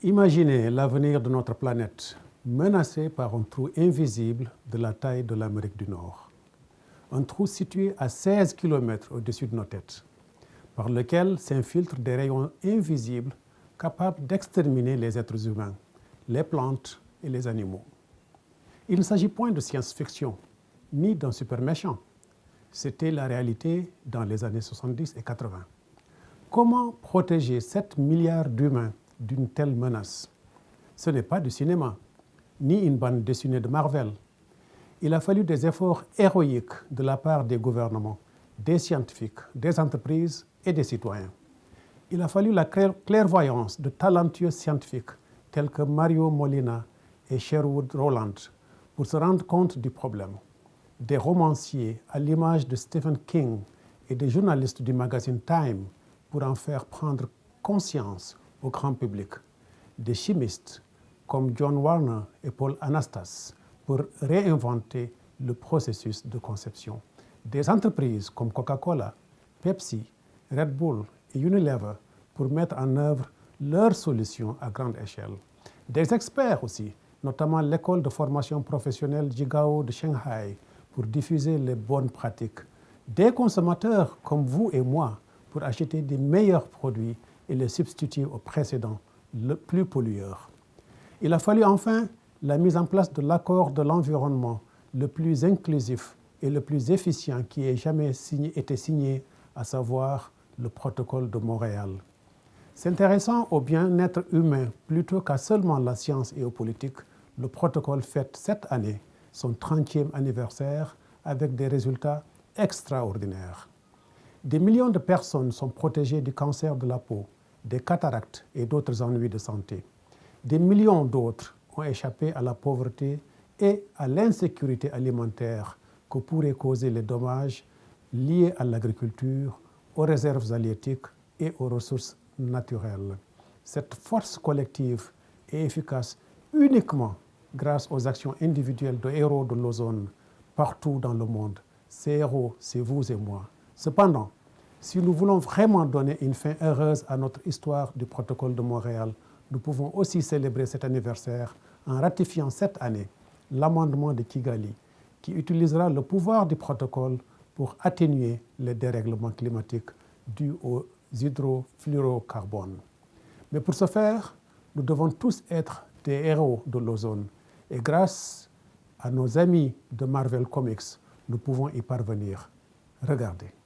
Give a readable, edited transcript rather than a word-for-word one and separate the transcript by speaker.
Speaker 1: Imaginez l'avenir de notre planète menacé par un trou invisible de la taille de l'Amérique du Nord. Un trou situé à 16 km au-dessus de nos têtes, par lequel s'infiltrent des rayons invisibles capables d'exterminer les êtres humains, les plantes et les animaux. Il ne s'agit point de science-fiction, ni d'un super méchant. C'était la réalité dans les années 70 et 80. Comment protéger 7 milliards d'humains d'une telle menace? Ce n'est pas du cinéma, ni une bande dessinée de Marvel. Il a fallu des efforts héroïques de la part des gouvernements, des scientifiques, des entreprises et des citoyens. Il a fallu la clairvoyance de talentueux scientifiques tels que Mario Molina et Sherwood Rowland pour se rendre compte du problème. Des romanciers à l'image de Stephen King et des journalistes du magazine Time pour en faire prendre conscience au grand public. Des chimistes comme John Warner et Paul Anastas pour réinventer le processus de conception. Des entreprises comme Coca-Cola, Pepsi, Red Bull et Unilever pour mettre en œuvre leurs solutions à grande échelle. Des experts aussi, notamment l'école de formation professionnelle Jigao de Shanghai pour diffuser les bonnes pratiques. Des consommateurs comme vous et moi pour acheter des meilleurs produits et les substituer aux précédents, le plus pollueurs. Il a fallu enfin la mise en place de l'accord de l'environnement le plus inclusif et le plus efficient qui ait jamais été signé, à savoir le protocole de Montréal. S'intéressant au bien-être humain plutôt qu'à seulement la science et aux politiques, le protocole fête cette année son 30e anniversaire avec des résultats extraordinaires. Des millions de personnes sont protégées du cancer de la peau, des cataractes et d'autres ennuis de santé. Des millions d'autres ont échappé à la pauvreté et à l'insécurité alimentaire que pourraient causer les dommages liés à l'agriculture, aux réserves halieutiques et aux ressources naturelles. Cette force collective est efficace uniquement grâce aux actions individuelles de héros de l'ozone partout dans le monde. Ces héros, c'est vous et moi. Cependant, si nous voulons vraiment donner une fin heureuse à notre histoire du protocole de Montréal, nous pouvons aussi célébrer cet anniversaire en ratifiant cette année l'amendement de Kigali qui utilisera le pouvoir du protocole pour atténuer les dérèglements climatiques dus aux hydrofluorocarbones. Mais pour ce faire, nous devons tous être des héros de l'ozone et grâce à nos amis de Marvel Comics, nous pouvons y parvenir. Regardez.